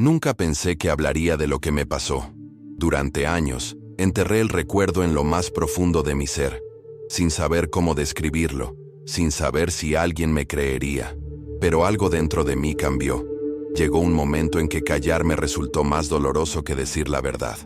Nunca pensé que hablaría de lo que me pasó. Durante años, enterré el recuerdo en lo más profundo de mi ser, sin saber cómo describirlo, sin saber si alguien me creería. Pero algo dentro de mí cambió. Llegó un momento en que callar me resultó más doloroso que decir la verdad.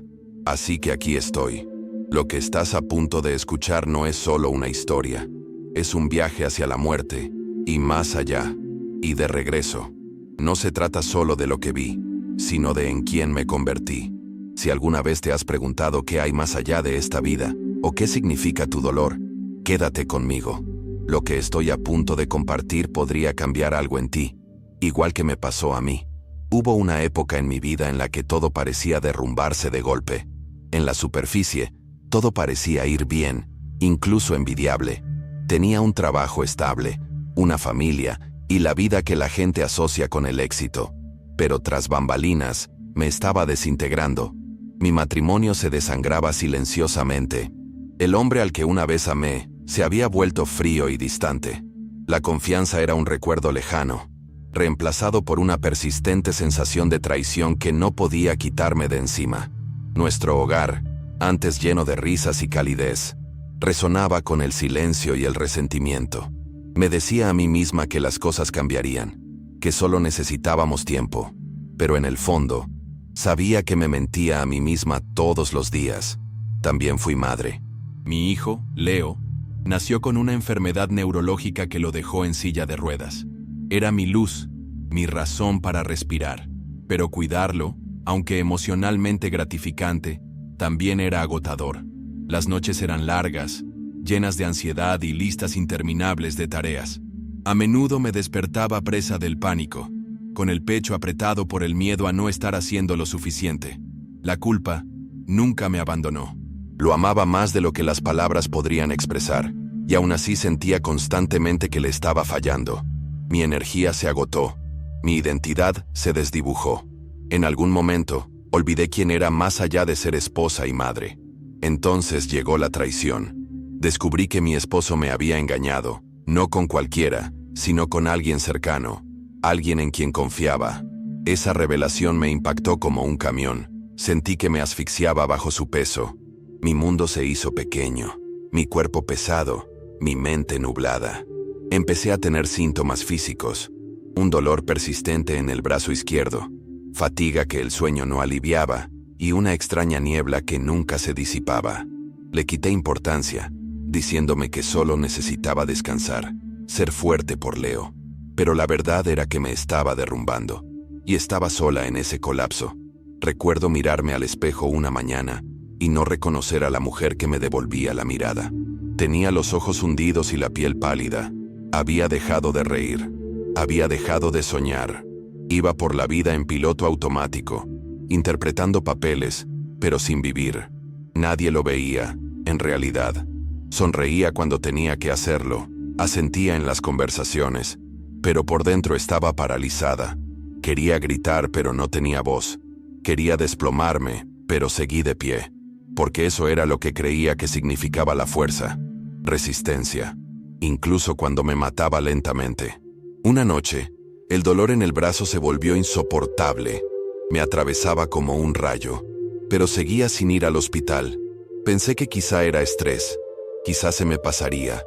Así que aquí estoy. Lo que estás a punto de escuchar no es solo una historia. Es un viaje hacia la muerte, y más allá, y de regreso. No se trata solo de lo que vi, sino de en quién me convertí. Si alguna vez te has preguntado qué hay más allá de esta vida, o qué significa tu dolor, quédate conmigo. Lo que estoy a punto de compartir podría cambiar algo en ti, igual que me pasó a mí. Hubo una época en mi vida en la que todo parecía derrumbarse de golpe. En la superficie, todo parecía ir bien, incluso envidiable. Tenía un trabajo estable, una familia y la vida que la gente asocia con el éxito. Pero tras bambalinas, me estaba desintegrando. Mi matrimonio se desangraba silenciosamente. El hombre al que una vez amé se había vuelto frío y distante. La confianza era un recuerdo lejano, reemplazado por una persistente sensación de traición que no podía quitarme de encima. Nuestro hogar, antes lleno de risas y calidez, resonaba con el silencio y el resentimiento. Me decía a mí misma que las cosas cambiarían, que solo necesitábamos tiempo, pero en el fondo, sabía que me mentía a mí misma todos los días. También fui madre. Mi hijo, Leo, nació con una enfermedad neurológica que lo dejó en silla de ruedas. Era mi luz, mi razón para respirar. Pero cuidarlo, aunque emocionalmente gratificante, también era agotador. Las noches eran largas, llenas de ansiedad y listas interminables de tareas. A menudo me despertaba presa del pánico, con el pecho apretado por el miedo a no estar haciendo lo suficiente. La culpa nunca me abandonó. Lo amaba más de lo que las palabras podrían expresar, y aún así sentía constantemente que le estaba fallando. Mi energía se agotó, mi identidad se desdibujó. En algún momento, olvidé quién era más allá de ser esposa y madre. Entonces llegó la traición. Descubrí que mi esposo me había engañado, no con cualquiera, sino con alguien cercano, alguien en quien confiaba. Esa revelación me impactó como un camión. Sentí que me asfixiaba bajo su peso. Mi mundo se hizo pequeño, mi cuerpo pesado, mi mente nublada. Empecé a tener síntomas físicos, un dolor persistente en el brazo izquierdo, fatiga que el sueño no aliviaba y una extraña niebla que nunca se disipaba. Le quité importancia, diciéndome que solo necesitaba descansar, ser fuerte por Leo. Pero la verdad era que me estaba derrumbando, y estaba sola en ese colapso. Recuerdo mirarme al espejo una mañana y no reconocer a la mujer que me devolvía la mirada. Tenía los ojos hundidos y la piel pálida. Había dejado de reír. Había dejado de soñar. Iba por la vida en piloto automático, interpretando papeles, pero sin vivir. Nadie lo veía, en realidad. Sonreía cuando tenía que hacerlo, asentía en las conversaciones, pero por dentro estaba paralizada. Quería gritar, pero no tenía voz. Quería desplomarme, pero seguí de pie, porque eso era lo que creía que significaba la fuerza, resistencia, incluso cuando me mataba lentamente. Una noche, el dolor en el brazo se volvió insoportable. Me atravesaba como un rayo, pero seguía sin ir al hospital. Pensé que quizá era estrés, quizá se me pasaría.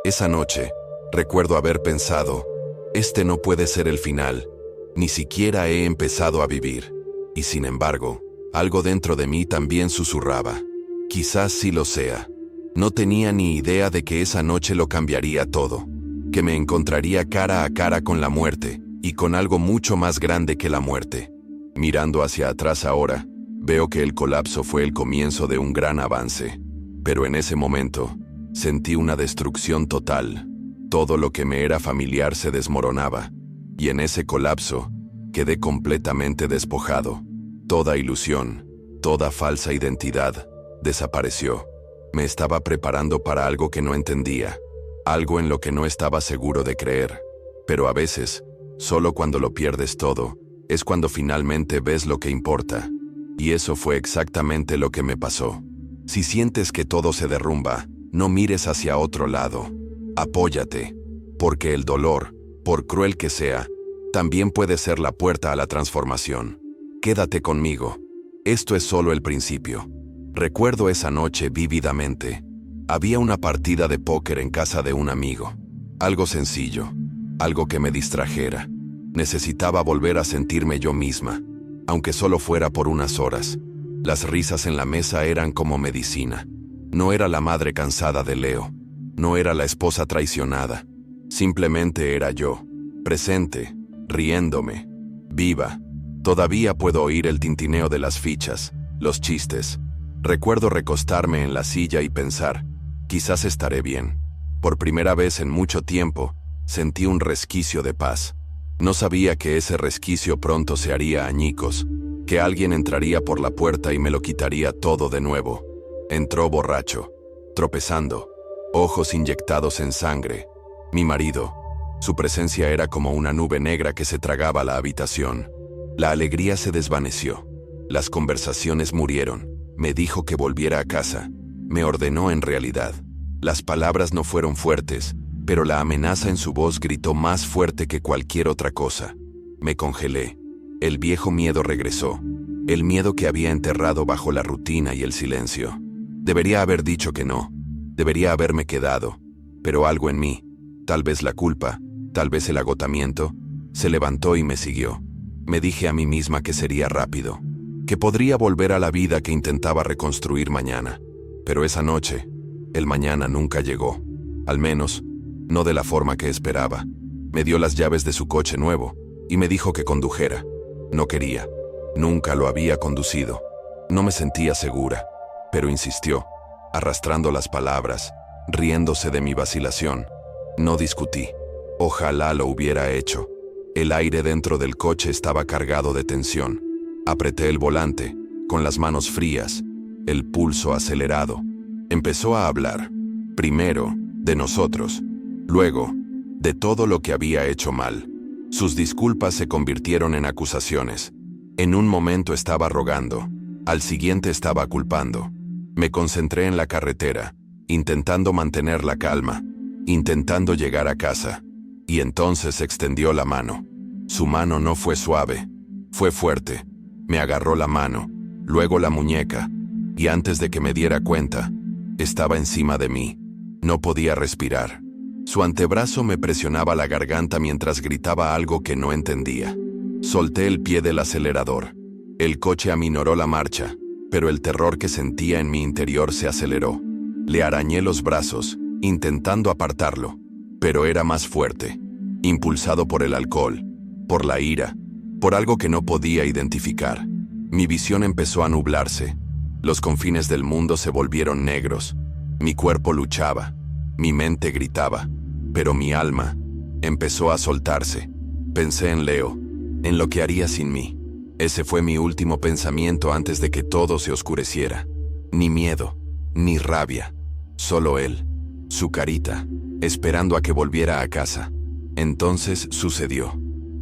Esa noche, recuerdo haber pensado, este no puede ser el final, ni siquiera he empezado a vivir. Y sin embargo, algo dentro de mí también susurraba, quizás sí lo sea. No tenía ni idea de que esa noche lo cambiaría todo, que me encontraría cara a cara con la muerte, y con algo mucho más grande que la muerte. Mirando hacia atrás ahora, veo que el colapso fue el comienzo de un gran avance. Pero en ese momento, sentí una destrucción total. Todo lo que me era familiar se desmoronaba, y en ese colapso, quedé completamente despojado. Toda ilusión, toda falsa identidad, desapareció. Me estaba preparando para algo que no entendía, algo en lo que no estaba seguro de creer. Pero a veces, solo cuando lo pierdes todo, es cuando finalmente ves lo que importa. Y eso fue exactamente lo que me pasó. Si sientes que todo se derrumba, no mires hacia otro lado. Apóyate, porque el dolor, por cruel que sea, también puede ser la puerta a la transformación. Quédate conmigo. Esto es solo el principio. Recuerdo esa noche vívidamente. Había una partida de póker en casa de un amigo. Algo sencillo, algo que me distrajera. Necesitaba volver a sentirme yo misma, aunque solo fuera por unas horas. Las risas en la mesa eran como medicina. No era la madre cansada de Leo. No era la esposa traicionada. Simplemente era yo, presente, riéndome, viva. Todavía puedo oír el tintineo de las fichas, los chistes. Recuerdo recostarme en la silla y pensar, quizás estaré bien. Por primera vez en mucho tiempo, sentí un resquicio de paz. No sabía que ese resquicio pronto se haría añicos, que alguien entraría por la puerta y me lo quitaría todo de nuevo. Entró borracho, tropezando, ojos inyectados en sangre. Mi marido. Su presencia era como una nube negra que se tragaba la habitación. La alegría se desvaneció. Las conversaciones murieron. Me dijo que volviera a casa. Me ordenó en realidad. Las palabras no fueron fuertes, pero la amenaza en su voz gritó más fuerte que cualquier otra cosa. Me congelé. El viejo miedo regresó. El miedo que había enterrado bajo la rutina y el silencio. Debería haber dicho que no. Debería haberme quedado. Pero algo en mí, tal vez la culpa, tal vez el agotamiento, se levantó y me siguió. Me dije a mí misma que sería rápido, que podría volver a la vida que intentaba reconstruir mañana. Pero esa noche, el mañana nunca llegó. Al menos, no de la forma que esperaba. Me dio las llaves de su coche nuevo y me dijo que condujera. No quería. Nunca lo había conducido. No me sentía segura, pero insistió, arrastrando las palabras, riéndose de mi vacilación. No discutí. Ojalá lo hubiera hecho. El aire dentro del coche estaba cargado de tensión. Apreté el volante, con las manos frías, el pulso acelerado. Empezó a hablar. Primero, de nosotros. Luego, de todo lo que había hecho mal. Sus disculpas se convirtieron en acusaciones. En un momento estaba rogando. Al siguiente estaba culpando. Me concentré en la carretera, intentando mantener la calma, intentando llegar a casa. Y entonces extendió la mano. Su mano no fue suave, fue fuerte. Me agarró la mano, luego la muñeca, y antes de que me diera cuenta, estaba encima de mí. No podía respirar. Su antebrazo me presionaba la garganta mientras gritaba algo que no entendía. Solté el pie del acelerador. El coche aminoró la marcha, pero el terror que sentía en mi interior se aceleró. Le arañé los brazos, intentando apartarlo, pero era más fuerte, impulsado por el alcohol, por la ira, por algo que no podía identificar. Mi visión empezó a nublarse. Los confines del mundo se volvieron negros. Mi cuerpo luchaba, mi mente gritaba, pero mi alma empezó a soltarse. Pensé en Leo, en lo que haría sin mí. Ese fue mi último pensamiento antes de que todo se oscureciera. Ni miedo, ni rabia, solo él, su carita, esperando a que volviera a casa. Entonces sucedió.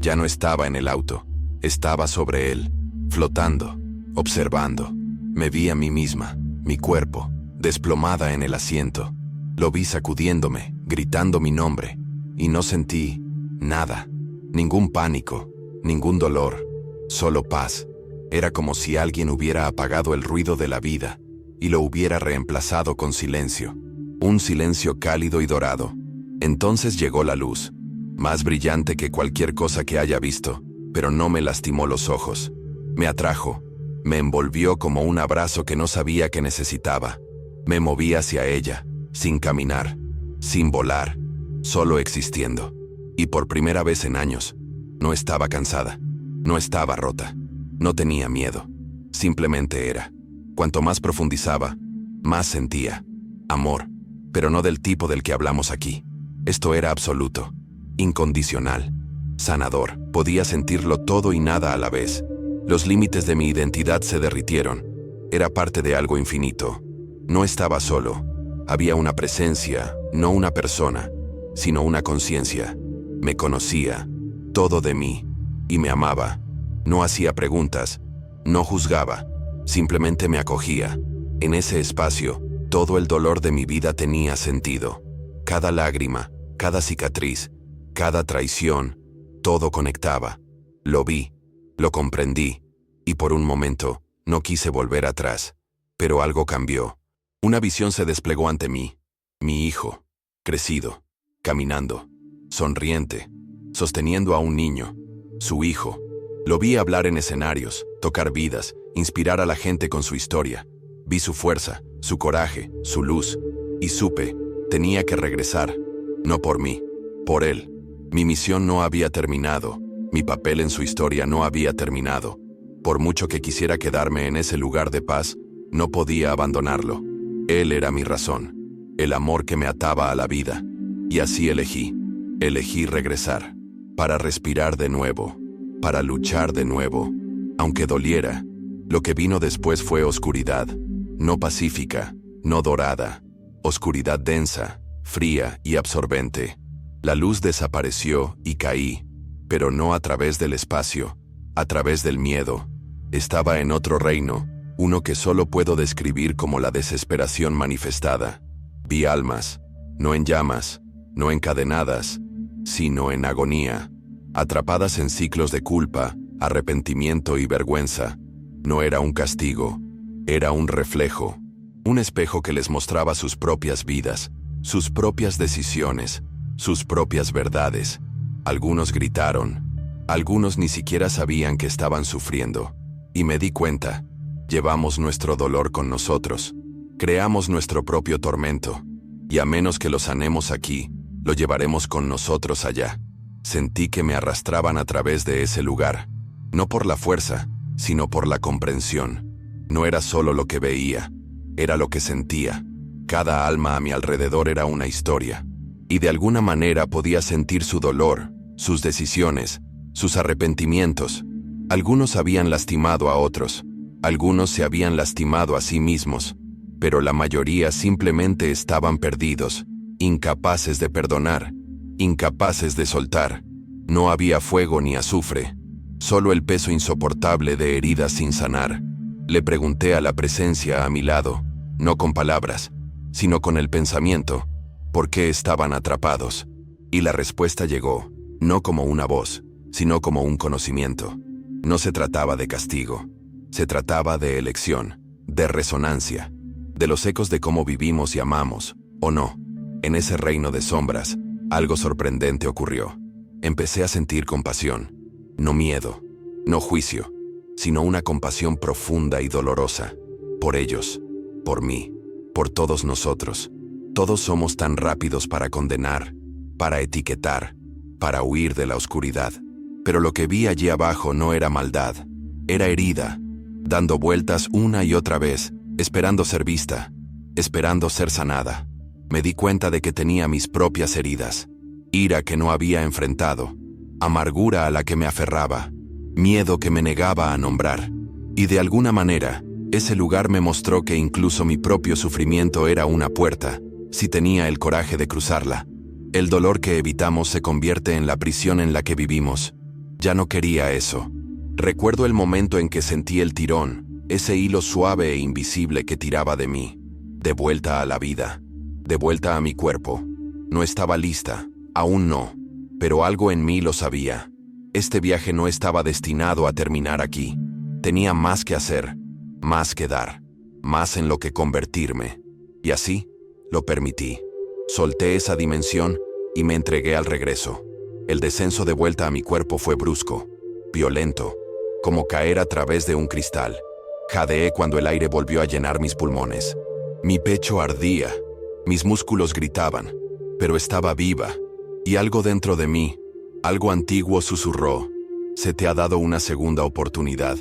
Ya no estaba en el auto, estaba sobre él, flotando, observando. Me vi a mí misma, mi cuerpo, desplomada en el asiento. Lo vi sacudiéndome, gritando mi nombre, y no sentí nada, ningún pánico, ningún dolor, solo paz. Era como si alguien hubiera apagado el ruido de la vida y lo hubiera reemplazado con silencio, un silencio cálido y dorado. Entonces llegó la luz, más brillante que cualquier cosa que haya visto, pero no me lastimó los ojos. Me atrajo, me envolvió como un abrazo que no sabía que necesitaba. Me moví hacia ella, sin caminar, sin volar, solo existiendo. Y por primera vez en años, no estaba cansada, no estaba rota, no tenía miedo, simplemente era. Cuanto más profundizaba, más sentía. Amor, pero no del tipo del que hablamos aquí. Esto era absoluto, incondicional, sanador. Podía sentirlo todo y nada a la vez. Los límites de mi identidad se derritieron. Era parte de algo infinito. No estaba solo. Había una presencia, no una persona, sino una conciencia. Me conocía, todo de mí, y me amaba. No hacía preguntas, no juzgaba, simplemente me acogía. En ese espacio, todo el dolor de mi vida tenía sentido. Cada lágrima, cada cicatriz, cada traición, todo conectaba. Lo vi, lo comprendí, y por un momento no quise volver atrás. Pero algo cambió. Una visión se desplegó ante mí. Mi hijo, crecido, caminando, sonriente, sosteniendo a un niño, su hijo. Lo vi hablar en escenarios, tocar vidas, inspirar a la gente con su historia. Vi su fuerza, su coraje, su luz, y supe, tenía que regresar, no por mí, por él. Mi misión no había terminado, mi papel en su historia no había terminado. Por mucho que quisiera quedarme en ese lugar de paz, no podía abandonarlo. Él era mi razón, el amor que me ataba a la vida. Y así elegí regresar, para respirar de nuevo, para luchar de nuevo, aunque doliera. Lo que vino después fue oscuridad, no pacífica, no dorada, oscuridad densa, fría y absorbente. La luz desapareció y caí, pero no a través del espacio, a través del miedo. Estaba en otro reino, uno que solo puedo describir como la desesperación manifestada. Vi almas, no en llamas, no encadenadas, sino en agonía, atrapadas en ciclos de culpa, arrepentimiento y vergüenza. No era un castigo, era un reflejo, un espejo que les mostraba sus propias vidas, sus propias decisiones, sus propias verdades. Algunos gritaron, algunos ni siquiera sabían que estaban sufriendo. Y me di cuenta, llevamos nuestro dolor con nosotros, creamos nuestro propio tormento, y a menos que lo sanemos aquí, lo llevaremos con nosotros allá. Sentí que me arrastraban a través de ese lugar, no por la fuerza, sino por la comprensión. No era solo lo que veía, era lo que sentía. Cada alma a mi alrededor era una historia, y de alguna manera podía sentir su dolor, sus decisiones, sus arrepentimientos. Algunos habían lastimado a otros, algunos se habían lastimado a sí mismos, pero la mayoría simplemente estaban perdidos, incapaces de perdonar, incapaces de soltar. No había fuego ni azufre, solo el peso insoportable de heridas sin sanar. Le pregunté a la presencia a mi lado, no con palabras, sino con el pensamiento, ¿por qué estaban atrapados? Y la respuesta llegó, no como una voz, sino como un conocimiento. No se trataba de castigo, se trataba de elección, de resonancia, de los ecos de cómo vivimos y amamos, o no. En ese reino de sombras, algo sorprendente ocurrió. Empecé a sentir compasión, no miedo, no juicio, sino una compasión profunda y dolorosa, por ellos, por mí, por todos nosotros. Todos somos tan rápidos para condenar, para etiquetar, para huir de la oscuridad. Pero lo que vi allí abajo no era maldad, era herida, dando vueltas una y otra vez, esperando ser vista, esperando ser sanada. Me di cuenta de que tenía mis propias heridas, ira que no había enfrentado, amargura a la que me aferraba, miedo que me negaba a nombrar. Y de alguna manera, ese lugar me mostró que incluso mi propio sufrimiento era una puerta, si tenía el coraje de cruzarla. El dolor que evitamos se convierte en la prisión en la que vivimos. Ya no quería eso. Recuerdo el momento en que sentí el tirón, ese hilo suave e invisible que tiraba de mí, de vuelta a la vida, de vuelta a mi cuerpo. No estaba lista, aún no, pero algo en mí lo sabía. Este viaje no estaba destinado a terminar aquí. Tenía más que hacer, más que dar, más en lo que convertirme. Y así, lo permití. Solté esa dimensión y me entregué al regreso. El descenso de vuelta a mi cuerpo fue brusco, violento, como caer a través de un cristal. Jadeé cuando el aire volvió a llenar mis pulmones. Mi pecho ardía, mis músculos gritaban, pero estaba viva, y algo dentro de mí, algo antiguo susurró, se te ha dado una segunda oportunidad,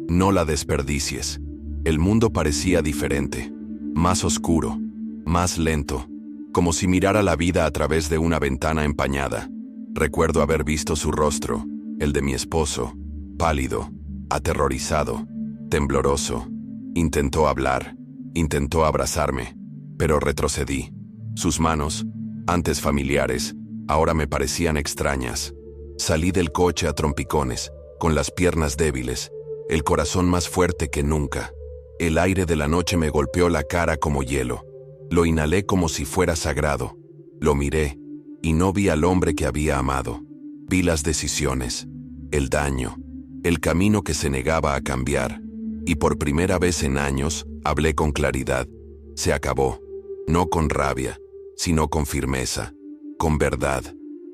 no la desperdicies. El mundo parecía diferente, más oscuro, más lento, como si mirara la vida a través de una ventana empañada. Recuerdo haber visto su rostro, el de mi esposo, pálido, aterrorizado, tembloroso. Intentó hablar, intentó abrazarme, pero retrocedí. Sus manos, antes familiares, ahora me parecían extrañas. Salí del coche a trompicones, con las piernas débiles, el corazón más fuerte que nunca. El aire de la noche me golpeó la cara como hielo. Lo inhalé como si fuera sagrado. Lo miré, y no vi al hombre que había amado. Vi las decisiones, el daño, el camino que se negaba a cambiar. Y por primera vez en años, hablé con claridad. Se acabó. No con rabia, sino con firmeza, con verdad.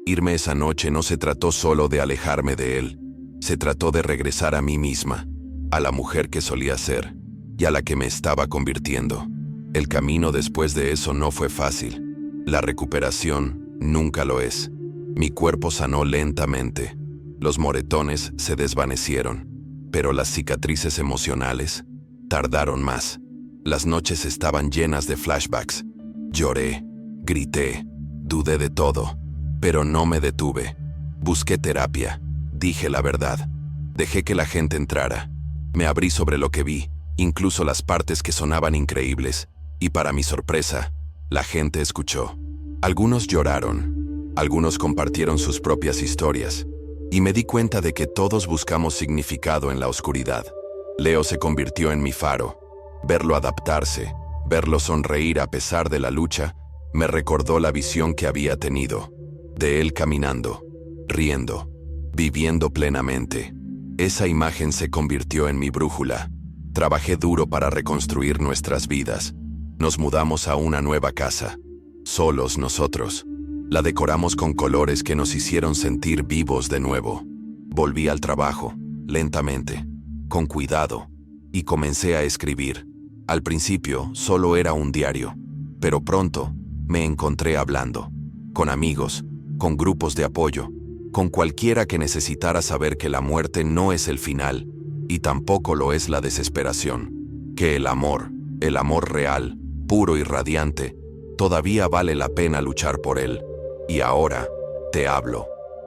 Irme esa noche no se trató solo de alejarme de él. Se trató de regresar a mí misma, a la mujer que solía ser y a la que me estaba convirtiendo. El camino después de eso no fue fácil. La recuperación nunca lo es. Mi cuerpo sanó lentamente. Los moretones se desvanecieron, pero las cicatrices emocionales tardaron más. Las noches estaban llenas de flashbacks. Lloré, grité, dudé de todo, pero no me detuve. Busqué terapia, dije la verdad. Dejé que la gente entrara. Me abrí sobre lo que vi, incluso las partes que sonaban increíbles, y para mi sorpresa, la gente escuchó. Algunos lloraron, algunos compartieron sus propias historias, y me di cuenta de que todos buscamos significado en la oscuridad. Leo se convirtió en mi faro. Verlo adaptarse, verlo sonreír a pesar de la lucha, me recordó la visión que había tenido, de él caminando, riendo, viviendo plenamente. Esa imagen se convirtió en mi brújula. Trabajé duro para reconstruir nuestras vidas. Nos mudamos a una nueva casa, solos nosotros. La decoramos con colores que nos hicieron sentir vivos de nuevo. Volví al trabajo, lentamente, con cuidado, y comencé a escribir. Al principio solo era un diario, pero pronto me encontré hablando, con amigos, con grupos de apoyo, con cualquiera que necesitara saber que la muerte no es el final, y tampoco lo es la desesperación, que el amor real, puro y radiante, todavía vale la pena luchar por él. Y ahora, te hablo.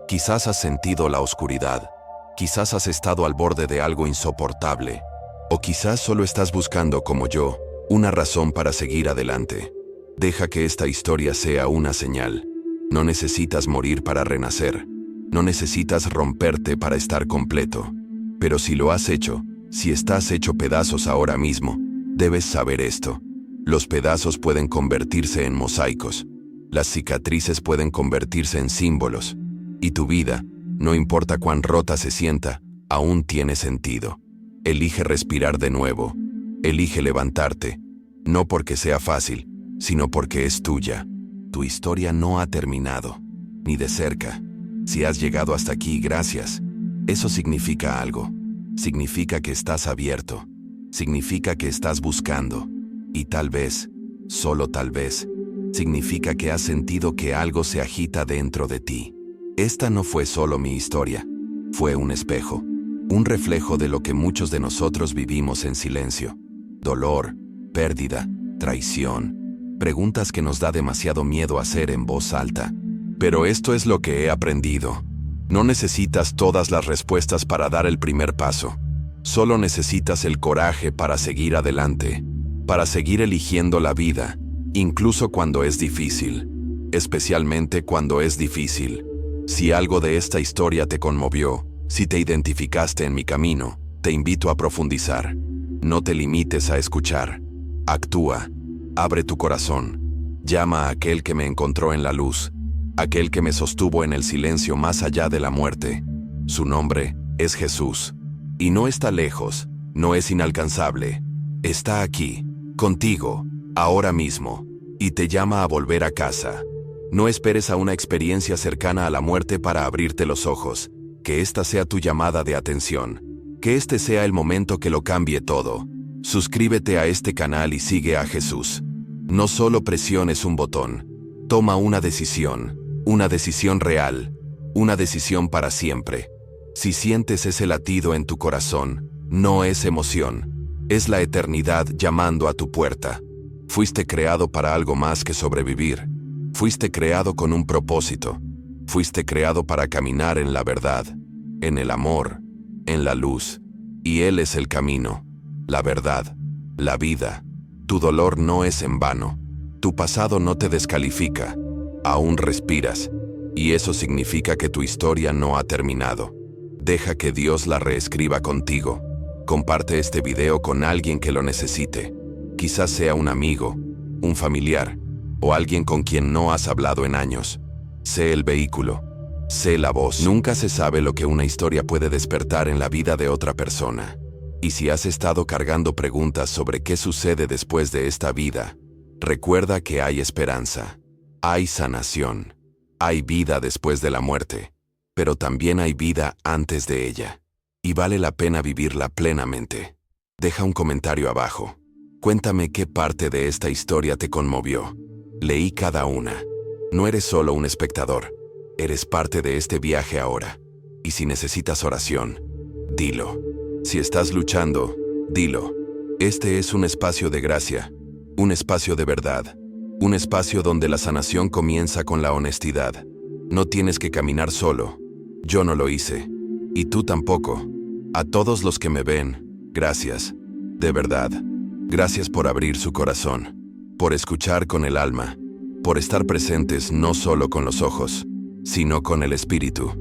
Quizás has sentido la oscuridad, quizás has estado al borde de algo insoportable, o quizás solo estás buscando, como yo, una razón para seguir adelante. Deja que esta historia sea una señal. No necesitas morir para renacer. No necesitas romperte para estar completo. Pero si lo has hecho, si estás hecho pedazos ahora mismo, debes saber esto. Los pedazos pueden convertirse en mosaicos. Las cicatrices pueden convertirse en símbolos. Y tu vida, no importa cuán rota se sienta, aún tiene sentido. Elige respirar de nuevo. Elige levantarte. No porque sea fácil, sino porque es tuya. Tu historia no ha terminado, ni de cerca. Si has llegado hasta aquí, gracias. Eso significa algo. Significa que estás abierto. Significa que estás buscando. Y tal vez, solo tal vez, significa que has sentido que algo se agita dentro de ti. Esta no fue solo mi historia. Fue un espejo. Un reflejo de lo que muchos de nosotros vivimos en silencio. Dolor, pérdida, traición. Preguntas que nos da demasiado miedo hacer en voz alta. Pero esto es lo que he aprendido. No necesitas todas las respuestas para dar el primer paso. Solo necesitas el coraje para seguir adelante, para seguir eligiendo la vida, incluso cuando es difícil, especialmente cuando es difícil. Si algo de esta historia te conmovió, si te identificaste en mi camino, te invito a profundizar. No te limites a escuchar. Actúa. Abre tu corazón. Llama a aquel que me encontró en la luz, aquel que me sostuvo en el silencio más allá de la muerte. Su nombre es Jesús. Y no está lejos, no es inalcanzable. Está aquí, contigo, ahora mismo, y te llama a volver a casa. No esperes a una experiencia cercana a la muerte para abrirte los ojos. Que esta sea tu llamada de atención. Que este sea el momento que lo cambie todo. Suscríbete a este canal y sigue a Jesús. No solo presiones un botón. Toma una decisión real, una decisión para siempre. Si sientes ese latido en tu corazón, no es emoción, es la eternidad llamando a tu puerta. Fuiste creado para algo más que sobrevivir. Fuiste creado con un propósito. Fuiste creado para caminar en la verdad, en el amor, en la luz. Y Él es el camino, la verdad, la vida. Tu dolor no es en vano. Tu pasado no te descalifica. Aún respiras. Y eso significa que tu historia no ha terminado. Deja que Dios la reescriba contigo. Comparte este video con alguien que lo necesite. Quizás sea un amigo, un familiar, o alguien con quien no has hablado en años. Sé el vehículo. Sé la voz. Nunca se sabe lo que una historia puede despertar en la vida de otra persona. Y si has estado cargando preguntas sobre qué sucede después de esta vida, recuerda que hay esperanza, hay sanación, hay vida después de la muerte, pero también hay vida antes de ella. Y vale la pena vivirla plenamente. Deja un comentario abajo. Cuéntame qué parte de esta historia te conmovió. Leí cada una. No eres solo un espectador. Eres parte de este viaje ahora. Y si necesitas oración, dilo. Si estás luchando, dilo. Este es un espacio de gracia, un espacio de verdad, un espacio donde la sanación comienza con la honestidad. No tienes que caminar solo. Yo no lo hice. Y tú tampoco. A todos los que me ven, gracias. De verdad. Gracias por abrir su corazón, por escuchar con el alma, por estar presentes no solo con los ojos, sino con el espíritu.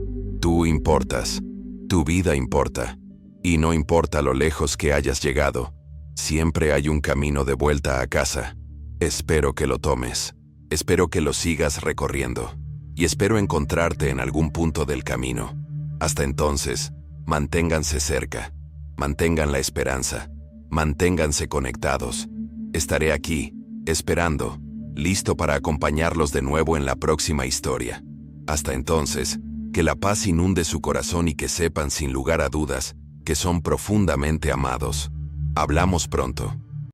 Tú importas. Tu vida importa. Y no importa lo lejos que hayas llegado, siempre hay un camino de vuelta a casa. Espero que lo tomes. Espero que lo sigas recorriendo. Y espero encontrarte en algún punto del camino. Hasta entonces, manténganse cerca. Mantengan la esperanza. Manténganse conectados. Estaré aquí, esperando, listo para acompañarlos de nuevo en la próxima historia. Hasta entonces, que la paz inunde su corazón y que sepan sin lugar a dudas que son profundamente amados. Hablamos pronto.